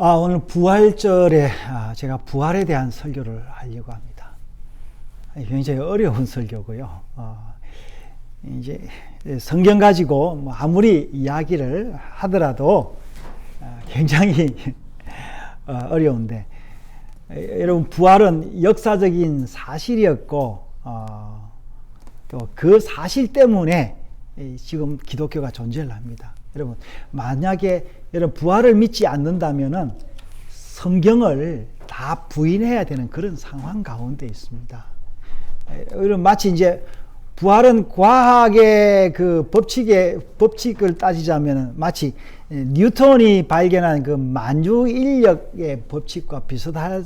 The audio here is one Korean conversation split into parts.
오늘 부활절에 제가 부활에 대한 설교를 하려고 합니다. 굉장히 어려운 설교고요. 이제 성경 가지고 뭐 아무리 이야기를 하더라도 굉장히 어려운데, 여러분, 부활은 역사적인 사실이었고 또 그 사실 때문에 지금 기독교가 존재를 합니다. 여러분, 만약에 여러분 부활을 믿지 않는다면은 성경을 다 부인해야 되는 그런 상황 가운데 있습니다. 여러분, 마치 이제 부활은 과학의 그 법칙을 따지자면 마치 뉴턴이 발견한 그 만유인력의 법칙과 비슷한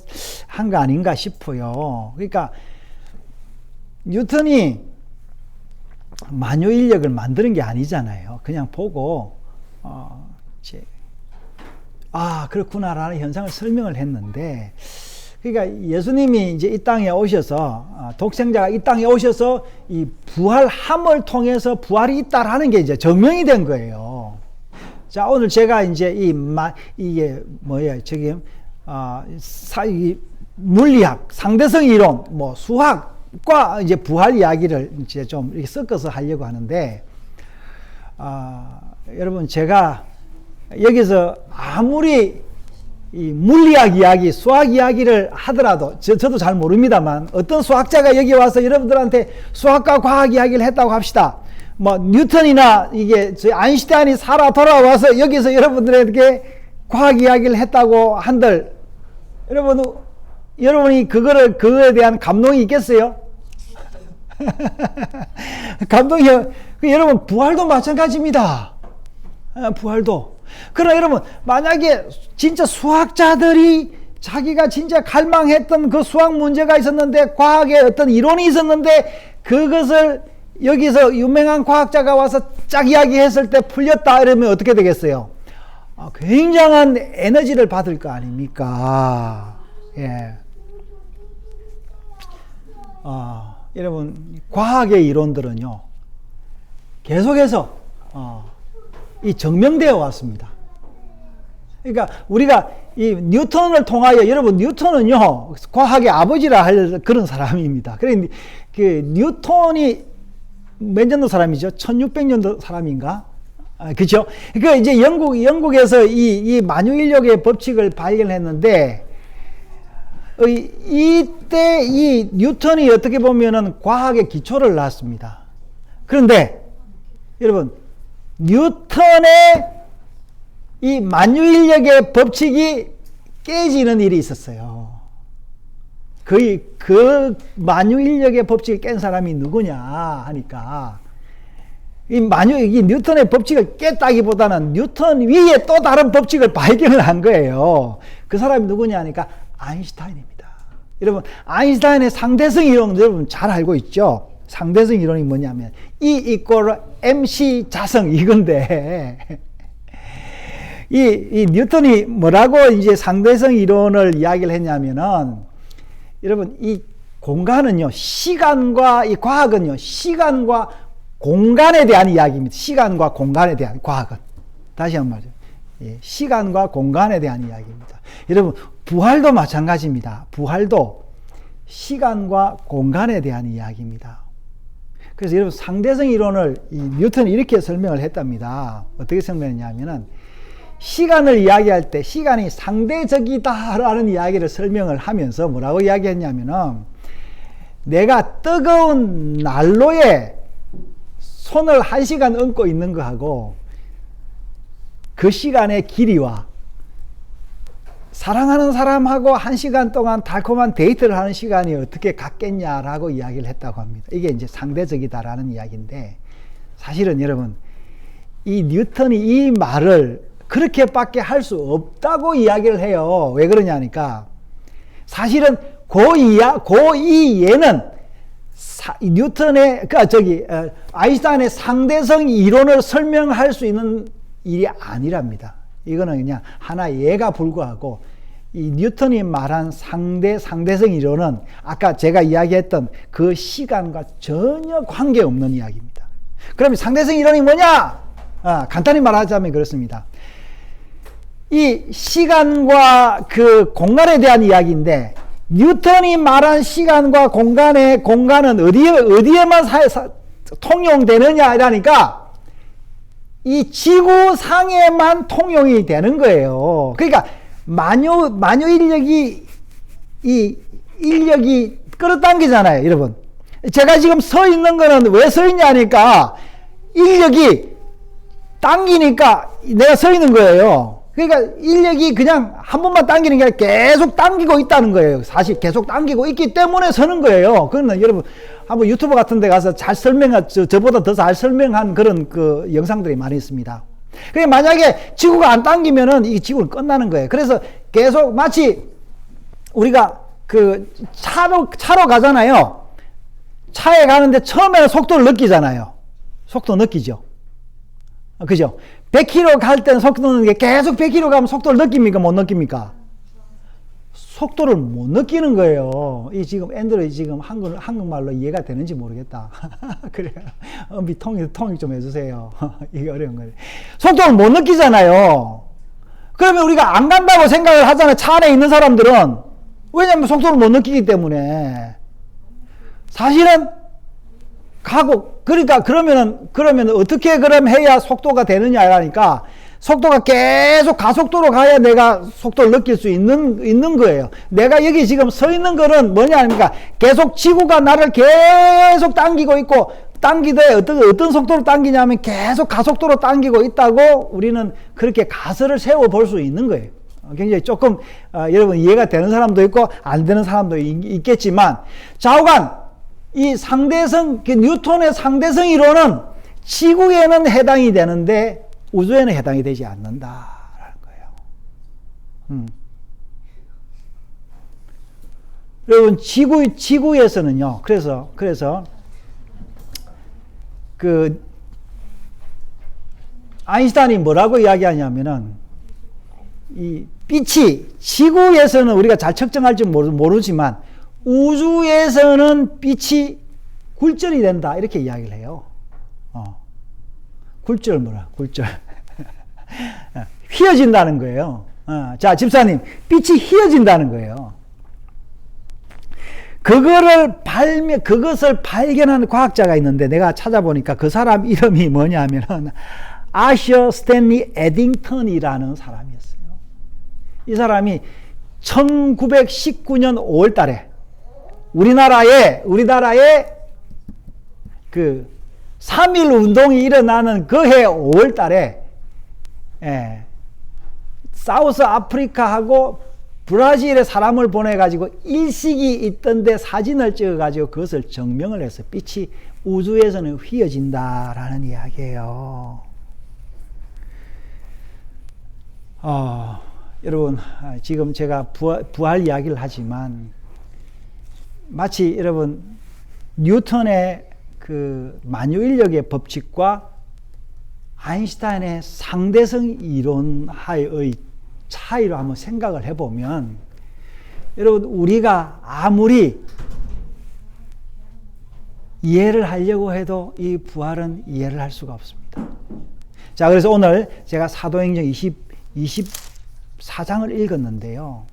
거 아닌가 싶어요. 그러니까 뉴턴이 만유인력을 만드는 게 아니잖아요. 그냥 보고 그렇구나라는 현상을 설명을 했는데, 그러니까 예수님이 이제 이 땅에 오셔서 독생자가 이 땅에 오셔서 이 부활함을 통해서 부활이 있다라는 게 이제 증명이 된 거예요. 자, 오늘 제가 이제 이게 뭐예요? 물리학, 상대성 이론, 뭐 수학과 이제 부활 이야기를 이제 좀 이렇게 섞어서 하려고 하는데, 여러분, 제가 여기서 아무리 이 물리학 이야기, 수학 이야기를 하더라도, 저도 잘 모릅니다만, 어떤 수학자가 여기 와서 여러분들한테 수학과 과학 이야기를 했다고 합시다. 뭐, 뉴턴이나 저희 아인슈타인이 살아 돌아와서 여기서 여러분들에게 과학 이야기를 했다고 한들, 여러분이 그거에 대한 감동이 있겠어요? 감동이, 여러분, 부활도 마찬가지입니다. 부활도. 그러나 여러분, 만약에 진짜 수학자들이 자기가 진짜 갈망했던 그 수학 문제가 있었는데, 과학의 어떤 이론이 있었는데, 그것을 여기서 유명한 과학자가 와서 쫙 이야기했을 때 풀렸다 이러면 어떻게 되겠어요? 굉장한 에너지를 받을 거 아닙니까? 예. 여러분, 과학의 이론들은요, 계속해서 이 증명되어 왔습니다. 그러니까 우리가 이 뉴턴을 통하여, 여러분, 뉴턴은요 과학의 아버지라 할 그런 사람입니다. 그래, 그 뉴턴이 몇 년도 사람이죠? 1600년도 사람인가? 그죠? 그러니까 이제 영국에서 이 만유인력의 법칙을 발견했는데, 이때 이 뉴턴이 어떻게 보면은 과학의 기초를 놨습니다. 그런데 여러분, 뉴턴의 이 만유인력의 법칙이 깨지는 일이 있었어요. 그 만유인력의 법칙을 깬 사람이 누구냐 하니까, 이 뉴턴의 법칙을 깼다기보다는 뉴턴 위에 또 다른 법칙을 발견을 한 거예요. 그 사람이 누구냐 하니까 아인슈타인입니다. 여러분, 아인슈타인의 상대성 이론 여러분 잘 알고 있죠? 상대성 이론이 뭐냐면 E = mc 자성 이건데, 이 뉴턴이 뭐라고 이제 상대성 이론을 이야기를 했냐면은, 여러분, 이 공간은요, 시간과 이 과학은요, 시간과 공간에 대한 이야기입니다. 시간과 공간에 대한 과학은. 다시 한번 말이죠. 예, 시간과 공간에 대한 이야기입니다. 여러분, 부활도 마찬가지입니다. 부활도 시간과 공간에 대한 이야기입니다. 그래서 여러분, 상대성 이론을 뉴턴이 이렇게 설명을 했답니다. 어떻게 설명했냐면은, 시간을 이야기할 때 시간이 상대적이다라는 이야기를 설명을 하면서 뭐라고 이야기했냐면은, 내가 뜨거운 난로에 손을 1시간 얹고 있는 거하고 그 시간의 길이와 사랑하는 사람하고 1시간 동안 달콤한 데이트를 하는 시간이 어떻게 같겠냐라고 이야기를 했다고 합니다. 이게 이제 상대적이다라는 이야기인데, 사실은 여러분, 이 뉴턴이 이 말을 그렇게밖에 할 수 없다고 이야기를 해요. 왜 그러냐니까, 사실은 이 예는 뉴턴의 아인슈타인의 상대성 이론을 설명할 수 있는 일이 아니랍니다. 이거는 그냥 하나의 예가 불과하고, 이 뉴턴이 말한 상대성 이론은 아까 제가 이야기했던 그 시간과 전혀 관계없는 이야기입니다. 그럼 상대성 이론이 뭐냐? 간단히 말하자면 그렇습니다. 이 시간과 그 공간에 대한 이야기인데, 뉴턴이 말한 시간과 공간은 어디에만 통용되느냐라니까, 이 지구상에만 통용이 되는 거예요. 그러니까 만유 인력이 끌어당기잖아요, 여러분. 제가 지금 서 있는 거는 왜 서 있냐니까, 인력이 당기니까 내가 서 있는 거예요. 그러니까 인력이 그냥 한 번만 당기는 게 아니라 계속 당기고 있다는 거예요. 사실 계속 당기고 있기 때문에 서는 거예요. 그러면 여러분 한번 유튜브 같은 데 가서 잘 저보다 더 잘 설명한 그런 그 영상들이 많이 있습니다. 그러니까 만약에 지구가 안 당기면은 이 지구는 끝나는 거예요. 그래서 계속 마치 우리가 그 차로 가잖아요. 차에 가는데 처음에는 속도를 느끼잖아요. 속도 느끼죠. 그죠? 100km 갈 때는 속도는 게 계속 100km 가면 속도를 느낍니까? 못 느낍니까? 속도를 못 느끼는 거예요. 이 지금 앤드로이드 지금 한국말로 이해가 되는지 모르겠다. 그래. 통역 좀 해주세요. 이게 어려운 거예요. 속도를 못 느끼잖아요. 그러면 우리가 안 간다고 생각을 하잖아요. 차 안에 있는 사람들은. 왜냐면 속도를 못 느끼기 때문에. 사실은 가고, 그러니까 그러면 어떻게 그럼 해야 속도가 되느냐라니까, 속도가 계속 가속도로 가야 내가 속도를 느낄 수 있는 거예요. 내가 여기 지금 서 있는 거는 뭐냐 하니까, 계속 지구가 나를 계속 당기고 있고, 당기되 어떤 속도로 당기냐면 계속 가속도로 당기고 있다고 우리는 그렇게 가설을 세워 볼 수 있는 거예요. 굉장히 조금 여러분 이해가 되는 사람도 있고 안 되는 사람도 있겠지만, 좌우간 이 상대성, 뉴턴의 상대성 이론은 지구에는 해당이 되는데 우주에는 해당이 되지 않는다라는 거예요. 여러분 지구에서는요. 그래서 그 아인슈타인이 뭐라고 이야기하냐면은, 이 빛이 지구에서는 우리가 잘 측정할지 모르지만 우주에서는 빛이 굴절이 된다 이렇게 이야기를 해요. 굴절 굴절 휘어진다는 거예요. 자, 집사님, 빛이 휘어진다는 거예요. 그것을 발견한 과학자가 있는데 내가 찾아보니까 그 사람 이름이 뭐냐면은 아셔 스탠리 에딩턴이라는 사람이었어요. 이 사람이 1919년 5월 달에 우리나라에 그 3.1 운동이 일어나는 그 해 5월 달에 사우스 아프리카하고 브라질에 사람을 보내가지고 일식이 있던데 사진을 찍어가지고 그것을 증명을 해서 빛이 우주에서는 휘어진다라는 이야기예요. 여러분, 지금 제가 부활 이야기를 하지만 마치 여러분 뉴턴의 그 만유인력의 법칙과 아인슈타인의 상대성 이론하의 차이로 한번 생각을 해보면, 여러분 우리가 아무리 이해를 하려고 해도 이 부활은 이해를 할 수가 없습니다. 자, 그래서 오늘 제가 사도행전 24장을 읽었는데요.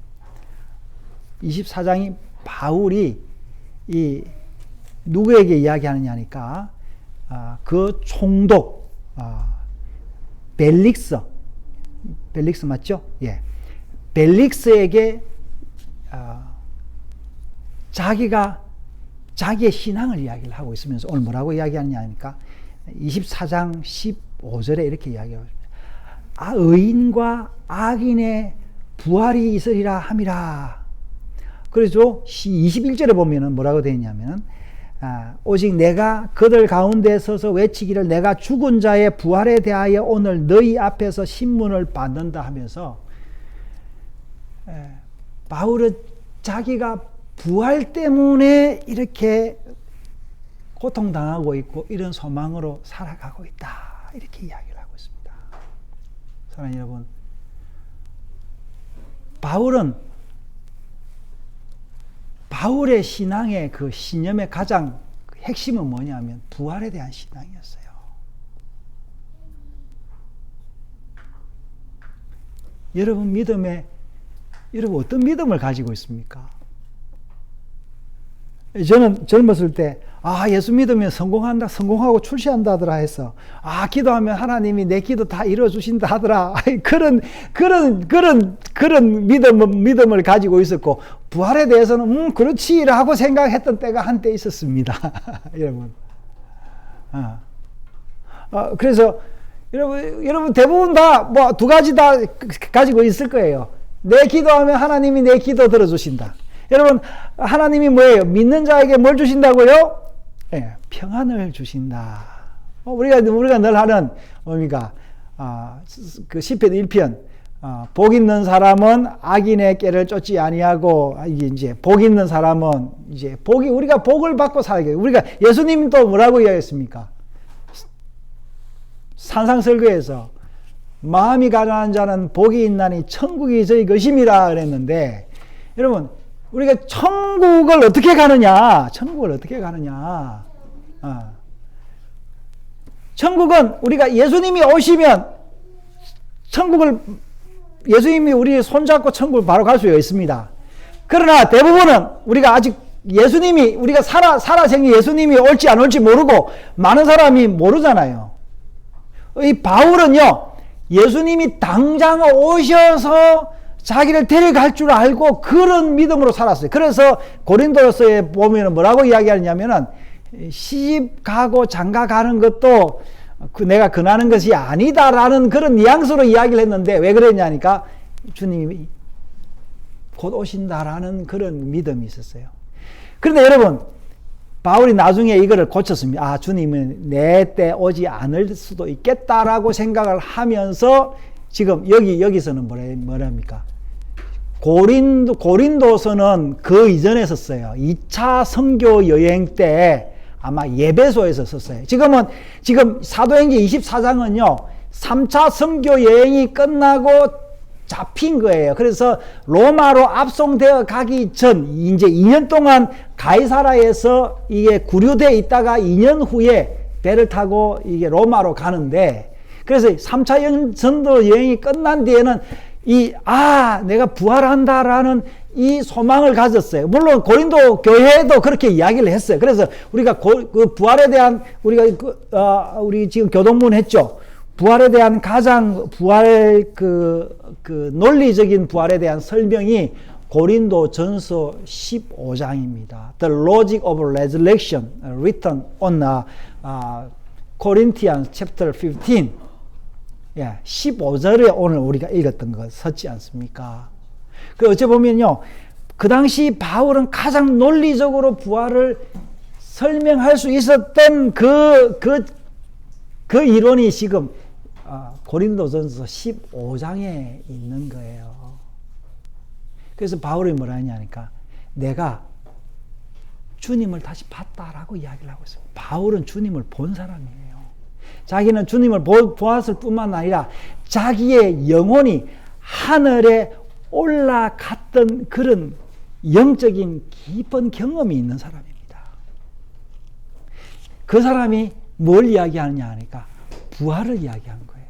24장이 바울이 이 누구에게 이야기하느냐니까 그 총독 벨릭스 맞죠? 예. 벨릭스에게 자기의 신앙을 이야기를 하고 있으면서 오늘 뭐라고 이야기하느냐니까 24장 15절에 이렇게 이야기하고 있습니다. 의인과 악인의 부활이 있으리라 함이라. 그래서 21절에 보면은 뭐라고 되어 있냐면, 오직 내가 그들 가운데 서서 외치기를 내가 죽은 자의 부활에 대하여 오늘 너희 앞에서 신문을 받는다 하면서, 바울은 자기가 부활 때문에 이렇게 고통당하고 있고 이런 소망으로 살아가고 있다 이렇게 이야기를 하고 있습니다. 사랑하는 여러분, 바울의 신앙의 그 신념의 가장 핵심은 뭐냐면 부활에 대한 신앙이었어요. 여러분 여러분 어떤 믿음을 가지고 있습니까? 저는 젊었을 때, 예수 믿으면 성공하고 출세한다더라 해서, 기도하면 하나님이 내 기도 다 이루어주신다 하더라. 그런 믿음을 가지고 있었고, 부활에 대해서는, 그렇지, 라고 생각했던 때가 한때 있었습니다. 여러분. 그래서, 여러분 대부분 다, 두 가지 다 가지고 있을 거예요. 내 기도하면 하나님이 내 기도 들어주신다. 여러분, 하나님이 뭐예요? 믿는 자에게 뭘 주신다고요? 네, 평안을 주신다. 우리가 늘 하는 뭡니까? 그 시편 1편. 복 있는 사람은 악인의 꾀를 쫓지 아니하고, 이제 복 있는 사람은 이제 우리가 복을 받고 살게. 우리가 예수님이 또 뭐라고 이야기했습니까? 산상설교에서 마음이 가난한 자는 복이 있나니 천국이 저희 것임이라 그랬는데, 여러분, 우리가 천국을 어떻게 가느냐? 천국은 우리가 예수님이 오시면 예수님이 우리 손잡고 천국을 바로 갈 수 있습니다. 그러나 대부분은 우리가 아직 우리가 살아생긴 예수님이 올지 안 올지 모르고 많은 사람이 모르잖아요. 이 바울은요, 예수님이 당장 오셔서 자기를 데려갈 줄 알고 그런 믿음으로 살았어요. 그래서 고린도서에 보면 뭐라고 이야기하냐면은, 시집 가고 장가 가는 것도 내가 근하는 것이 아니다라는 그런 뉘앙스로 이야기를 했는데, 왜 그랬냐니까 주님이 곧 오신다라는 그런 믿음이 있었어요. 그런데 여러분, 바울이 나중에 이거를 고쳤습니다. 주님은 내 때 오지 않을 수도 있겠다라고 생각을 하면서 지금 여기서는 뭐랍니까? 고린도서는 그 이전에 썼어요. 2차 선교 여행 때 아마 예배소에서 썼어요. 지금 사도행전 24장은요, 3차 선교 여행이 끝나고 잡힌 거예요. 그래서 로마로 압송되어 가기 전, 이제 2년 동안 가이사라에서 이게 구류되어 있다가 2년 후에 배를 타고 이게 로마로 가는데, 그래서 3차 전도 여행이 끝난 뒤에는 내가 부활한다라는 이 소망을 가졌어요. 물론 고린도 교회도 그렇게 이야기를 했어요. 그래서 우리가 그 부활에 대한 우리 지금 교동문 했죠. 부활에 대한 논리적인 부활에 대한 설명이 고린도 전서 15장입니다. The Logic of Resurrection written on Corinthians chapter 15. 15절에 오늘 우리가 읽었던 거 섰지 않습니까? 어째 보면요, 그 당시 바울은 가장 논리적으로 부활을 설명할 수 있었던 그 이론이 지금 고린도전서 15장에 있는 거예요. 그래서 바울이 뭐라 하냐니까, 내가 주님을 다시 봤다라고 이야기를 하고 있어요. 바울은 주님을 본 사람이에요. 자기는 주님을 보았을 뿐만 아니라 자기의 영혼이 하늘에 올라갔던 그런 영적인 깊은 경험이 있는 사람입니다. 그 사람이 뭘 이야기하느냐 하니까 부활을 이야기하는 거예요.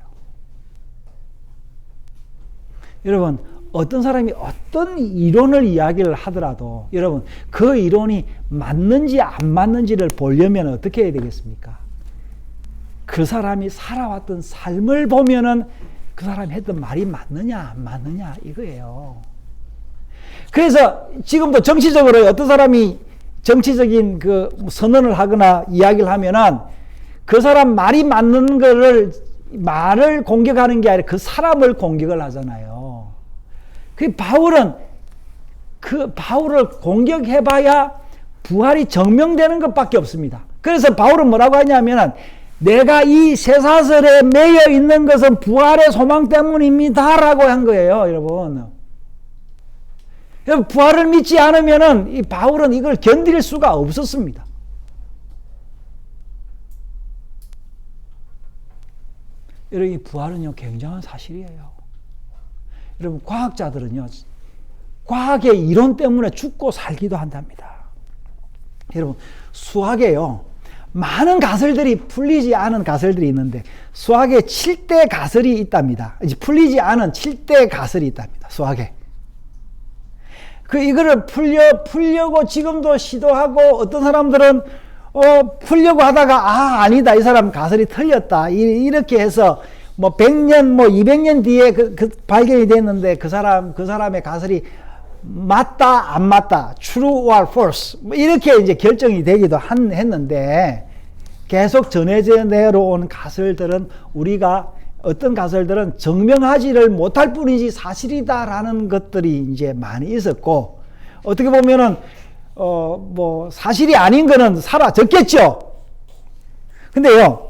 여러분, 어떤 사람이 어떤 이론을 이야기를 하더라도 여러분, 그 이론이 맞는지 안 맞는지를 보려면 어떻게 해야 되겠습니까? 그 사람이 살아왔던 삶을 보면은 그 사람이 했던 말이 맞느냐 안 맞느냐 이거예요. 그래서 지금도 정치적으로 어떤 사람이 정치적인 그 선언을 하거나 이야기를 하면은 그 사람 말이 맞는 말을 공격하는 게 아니라 그 사람을 공격을 하잖아요. 바울을 공격해봐야 부활이 증명되는 것밖에 없습니다. 그래서 바울은 뭐라고 하냐면은, 내가 이 쇠사슬에 매여 있는 것은 부활의 소망 때문입니다 라고 한 거예요. 여러분, 부활을 믿지 않으면은 이 바울은 이걸 견딜 수가 없었습니다. 여러분, 이 부활은요 굉장한 사실이에요. 여러분, 과학자들은요 과학의 이론 때문에 죽고 살기도 한답니다. 여러분, 수학에요 많은 가설들이 풀리지 않은 가설들이 있는데 수학에 7대 가설이 있답니다. 이제 풀리지 않은 7대 가설이 있답니다. 수학에. 이거를 풀려고 지금도 시도하고 어떤 사람들은 풀려고 하다가 아니다. 이 사람 가설이 틀렸다. 이렇게 해서 뭐 100년, 뭐 200년 뒤에 발견이 됐는데 그 사람의 가설이 맞다, 안 맞다, true or false, 뭐 이렇게 이제 결정이 되기도 했는데, 계속 전해져 내려온 가설들은 우리가 어떤 가설들은 증명하지를 못할 뿐이지 사실이다라는 것들이 이제 많이 있었고, 어떻게 보면은, 뭐 사실이 아닌 거는 사라졌겠죠. 근데요,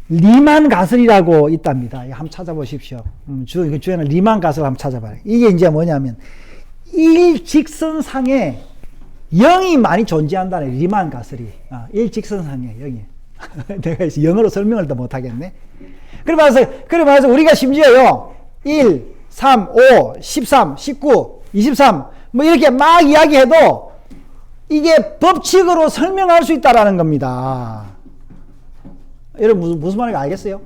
리만 가설이라고 있답니다. 한번 찾아보십시오. 주에는 리만 가설 한번 찾아봐요. 이게 이제 뭐냐면, 일직선상에 0이 많이 존재한다는 리만 가설이. 일직선상에 0이. 내가 영어로 설명을 더 못하겠네. 그래 말해서 우리가 심지어요, 1, 3, 5, 13, 19, 23, 뭐 이렇게 막 이야기해도 이게 법칙으로 설명할 수 있다라는 겁니다. 여러분 무슨 말인지 알겠어요?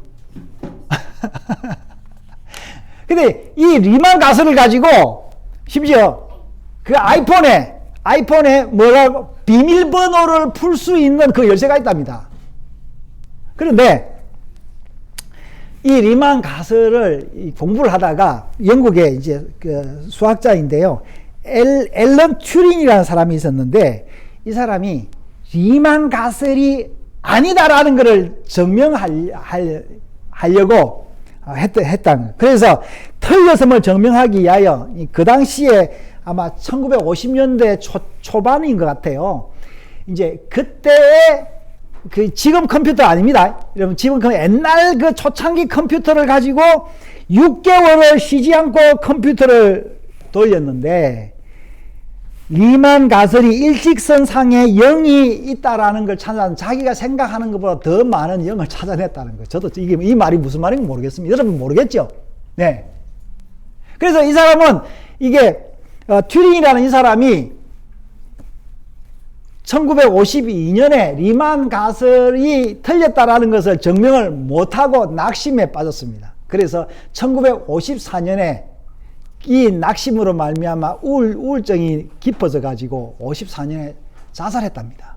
근데 이 리만 가설을 가지고 심지어 그 아이폰에 뭐라고 비밀번호를 풀 수 있는 그 열쇠가 있답니다. 그런데 이 리만 가설을 공부를 하다가 영국의 이제 그 수학자인데요, 앨런 튜링이라는 사람이 있었는데, 이 사람이 리만 가설이 아니다라는 것을 증명하려고 했다. 그래서 틀렸음을 증명하기 위하여 그 당시에 아마 1950년대 초반인 것 같아요. 이제 그때의 지금 컴퓨터 아닙니다. 여러분, 지금 옛날 그 초창기 컴퓨터를 가지고 6개월을 쉬지 않고 컴퓨터를 돌렸는데, 리만 가설이 일직선상에 0이 있다라는 걸 자기가 생각하는 것보다 더 많은 0을 찾아냈다는 거예요. 저도 이 말이 무슨 말인지 모르겠습니다. 여러분 모르겠죠? 네. 그래서 이 사람은 튜링이라는 이 사람이 1952년에 리만 가설이 틀렸다라는 것을 증명을 못하고 낙심에 빠졌습니다. 그래서 1954년에 이 낙심으로 말미암아 우울증이 깊어져 가지고 54년에 자살했답니다.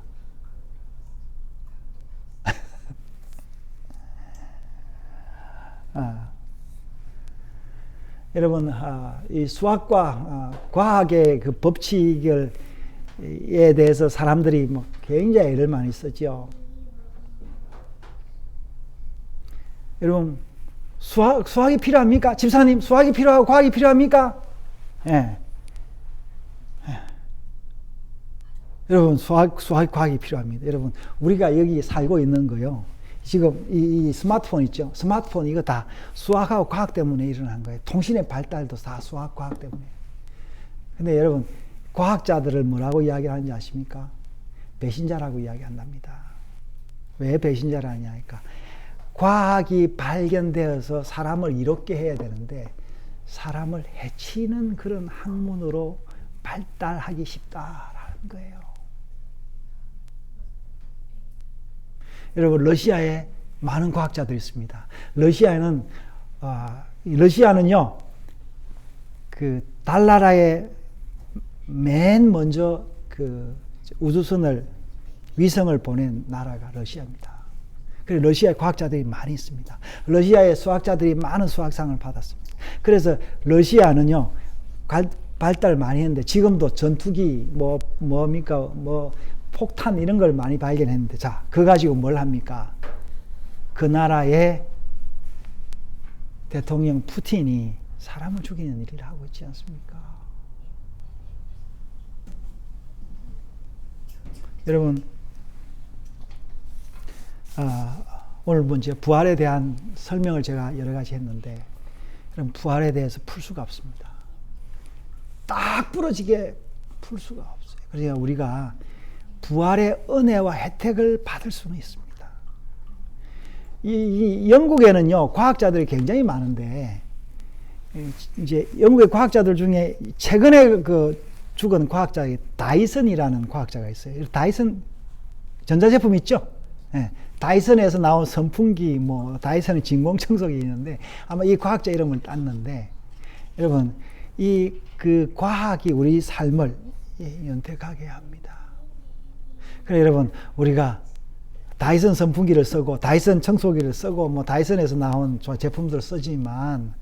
여러분, 이 수학과 과학의 그 법칙에 대해서 사람들이 뭐 굉장히 애를 많이 쓰죠. 여러분, 수학이 필요합니까? 집사님, 수학이 필요하고 과학이 필요합니까? 예. 여러분, 과학이 필요합니다. 여러분, 우리가 여기 살고 있는 거요, 지금 이 스마트폰 있죠? 스마트폰 이거 다 수학하고 과학 때문에 일어난 거예요. 통신의 발달도 다 수학, 과학 때문에. 근데 여러분, 과학자들을 뭐라고 이야기하는지 아십니까? 배신자라고 이야기한답니다. 왜 배신자를 하냐니까, 과학이 발견되어서 사람을 이롭게 해야 되는데 사람을 해치는 그런 학문으로 발달하기 쉽다라는 거예요. 여러분, 러시아에 많은 과학자들이 있습니다. 러시아는요, 그 달나라에 맨 먼저 그 위성을 보낸 나라가 러시아입니다. 그래서 러시아에 과학자들이 많이 있습니다. 러시아의 수학자들이 많은 수학상을 받았습니다. 그래서 러시아는요, 발달 많이 했는데 지금도 전투기 폭탄 이런 걸 많이 발견했는데, 자, 그거 가지고 뭘 합니까? 그 나라의 대통령 푸틴이 사람을 죽이는 일을 하고 있지 않습니까? 여러분, 오늘 먼저 부활에 대한 설명을 제가 여러 가지 했는데, 그럼 부활에 대해서 풀 수가 없습니다. 딱 부러지게 풀 수가 없어요. 그래서 우리가 부활의 은혜와 혜택을 받을 수는 있습니다. 이 영국에는요, 과학자들이 굉장히 많은데, 이제 영국의 과학자들 중에 최근에 죽은 과학자의 다이슨이라는 과학자가 있어요. 다이슨 전자제품 있죠? 예, 다이슨에서 나온 선풍기, 뭐 다이슨의 진공청소기 있는데 아마 이 과학자 이름을 땄는데, 여러분 이 그 과학이 우리 삶을 연택하게 합니다. 그래 여러분, 우리가 다이슨 선풍기를 쓰고 다이슨 청소기를 쓰고 뭐 다이슨에서 나온 제품들을 쓰지만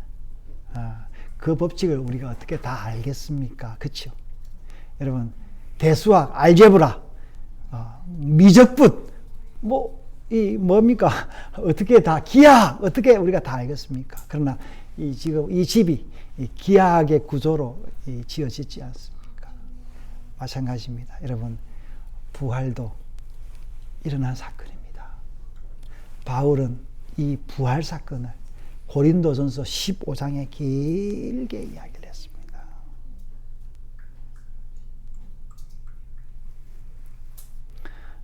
그 법칙을 우리가 어떻게 다 알겠습니까? 그렇죠? 여러분, 대수학, 알제브라, 미적분, 뭡니까? 어떻게 다, 기하학, 어떻게 우리가 다 알겠습니까? 그러나 지금 이 집이 기하학의 구조로 지어지지 않습니까? 마찬가지입니다. 여러분, 부활도 일어난 사건입니다. 바울은 이 부활 사건을 고린도전서 15장에 길게 이야기를 했습니다.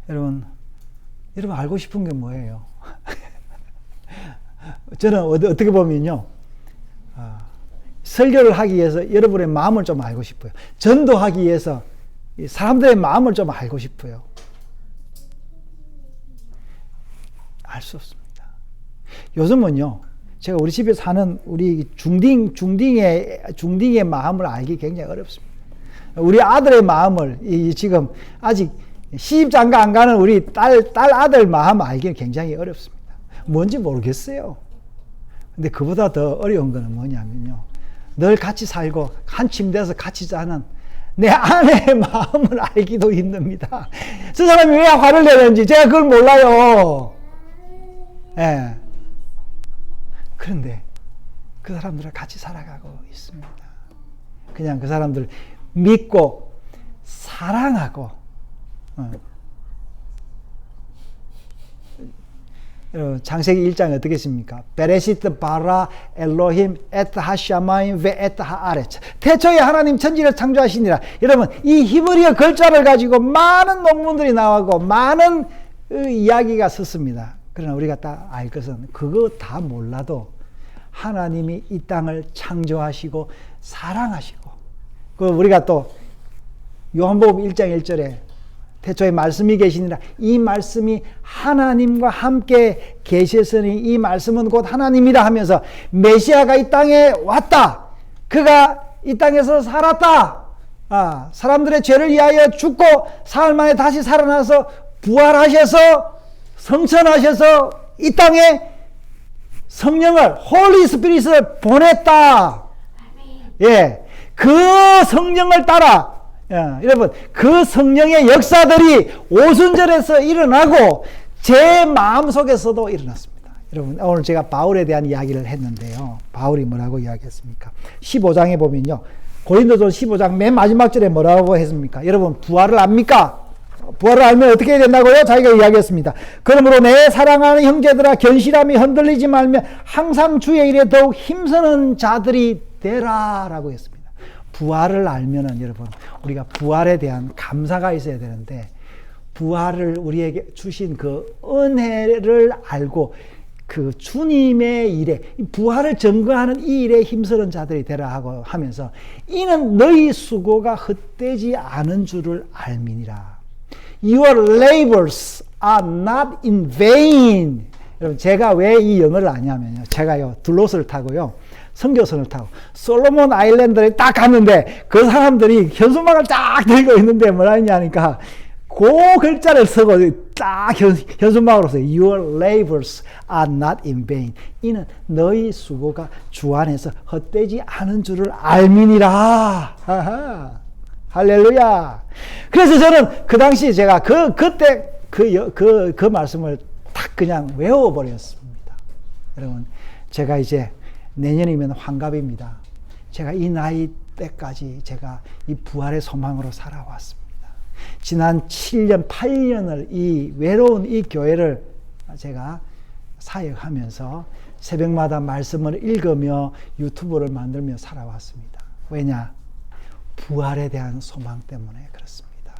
여러분 알고 싶은 게 뭐예요? 저는 어떻게 보면요, 설교를 하기 위해서 여러분의 마음을 좀 알고 싶어요. 전도하기 위해서 사람들의 마음을 좀 알고 싶어요. 알 수 없습니다. 요즘은요, 제가 우리 집에 사는 우리 중딩의 마음을 알기 굉장히 어렵습니다. 우리 아들의 마음을 지금 아직 시집장가 안 가는 우리 딸 아들 마음 알기는 굉장히 어렵습니다. 뭔지 모르겠어요. 근데 그보다 더 어려운 거는 뭐냐면요, 늘 같이 살고 한 침대에서 같이 자는 내 아내의 마음을 알기도 힘듭니다. 저 사람이 왜 화를 내는지 제가 그걸 몰라요. 예. 그런데 그 사람들과 같이 살아가고 있습니다. 그냥 그 사람들 믿고 사랑하고, 창세기 1장에 어떻게 했습니까? 베레시트 바라 엘로힘 에트 하샤마임 베 에트 하아레츠. 태초에 하나님 천지를 창조하시니라. 여러분, 이 히브리어 글자를 가지고 많은 논문들이 나오고 많은 이야기가 섰습니다. 그러나 우리가 딱 알 것은, 그거 다 몰라도 하나님이 이 땅을 창조하시고 사랑하시고, 그 우리가 또 요한복음 1장 1절에 태초에 말씀이 계시니라, 이 말씀이 하나님과 함께 계셨으니 이 말씀은 곧 하나님이라 하면서 메시아가 이 땅에 왔다. 그가 이 땅에서 살았다. 사람들의 죄를 위하여 죽고 사흘 만에 다시 살아나서 부활하셔서 성천하셔서 이 땅에 성령을, 홀리 스피릿을 보냈다. 예, 그 성령을 따라, 여러분, 그 성령의 역사들이 오순절에서 일어나고 제 마음속에서도 일어났습니다. 여러분, 오늘 제가 바울에 대한 이야기를 했는데요, 바울이 뭐라고 이야기했습니까? 15장에 보면요, 고린도전 15장 맨 마지막 절에 뭐라고 했습니까? 여러분, 부활을 압니까? 부활을 알면 어떻게 해야 된다고요? 자기가 이야기했습니다. 그러므로 내 사랑하는 형제들아, 견실함이 흔들리지 말며 항상 주의 일에 더욱 힘쓰는 자들이 되라 라고 했습니다. 부활을 알면은 여러분, 우리가 부활에 대한 감사가 있어야 되는데, 부활을 우리에게 주신 그 은혜를 알고 그 주님의 일에, 부활을 증거하는 이 일에 힘쓰는 자들이 되라 하고 하면서, 이는 너희 수고가 헛되지 않은 줄을 알미니라. Your labors are not in vain. 여러분, 제가 왜 이 영어를 아냐면요, 제가요 둘로스를 타고요 선교선을 타고 솔로몬 아일랜드에 딱 갔는데 그 사람들이 현수막을 쫙 들고 있는데 뭐라 했냐니까, 그 글자를 쓰고 딱 현수막으로 써요. Your labors are not in vain. 이는 너희 수고가 주 안에서 헛되지 않은 줄을 알미니라. 할렐루야. 그래서 저는 그 당시 제가 그때 그 말씀을 딱 그냥 외워버렸습니다. 여러분, 제가 이제 내년이면 환갑입니다. 제가 이 나이 때까지 제가 이 부활의 소망으로 살아왔습니다. 지난 7년, 8년을 이 외로운 이 교회를 제가 사역하면서 새벽마다 말씀을 읽으며 유튜브를 만들며 살아왔습니다. 왜냐? 부활에 대한 소망 때문에 그렇습니다.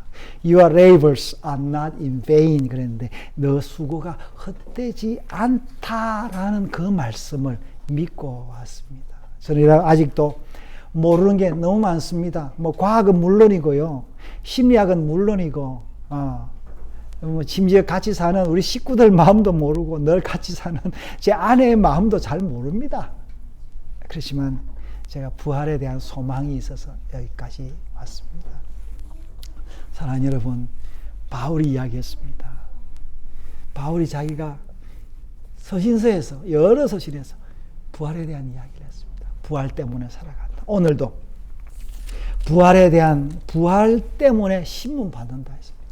Your labors are not in vain 그랬는데, 너 수고가 헛되지 않다라는 그 말씀을 믿고 왔습니다. 저는 아직도 모르는 게 너무 많습니다. 뭐 과학은 물론이고요, 심리학은 물론이고, 뭐 심지어 같이 사는 우리 식구들 마음도 모르고 늘 같이 사는 제 아내의 마음도 잘 모릅니다. 그렇지만 제가 부활에 대한 소망이 있어서 여기까지 왔습니다. 사랑하는 여러분, 바울이 이야기했습니다. 바울이 자기가 서신서에서, 여러 서신에서 부활에 대한 이야기를 했습니다. 부활 때문에 살아간다. 오늘도 부활에 대한, 부활 때문에 신문 받는다 했습니다.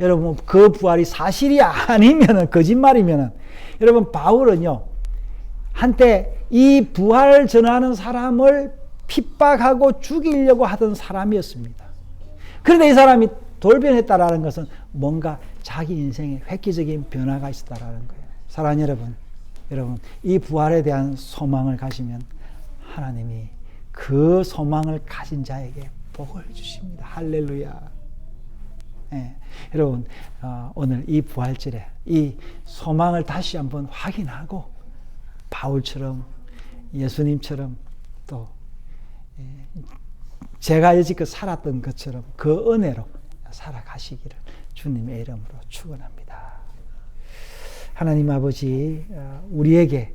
여러분, 그 부활이 사실이 아니면은, 거짓말이면은, 여러분, 바울은요, 한때 이 부활 전하는 사람을 핍박하고 죽이려고 하던 사람이었습니다. 그런데 이 사람이 돌변했다라는 것은 뭔가 자기 인생에 획기적인 변화가 있었다라는 거예요. 사랑하는 여러분, 이 부활에 대한 소망을 가지면 하나님이 그 소망을 가진 자에게 복을 주십니다. 할렐루야. 네. 여러분, 오늘 이 부활절에 이 소망을 다시 한번 확인하고 바울처럼, 예수님처럼, 또 제가 여지껏 살았던 것처럼 그 은혜로 살아가시기를 주님의 이름으로 축원합니다. 하나님 아버지, 우리에게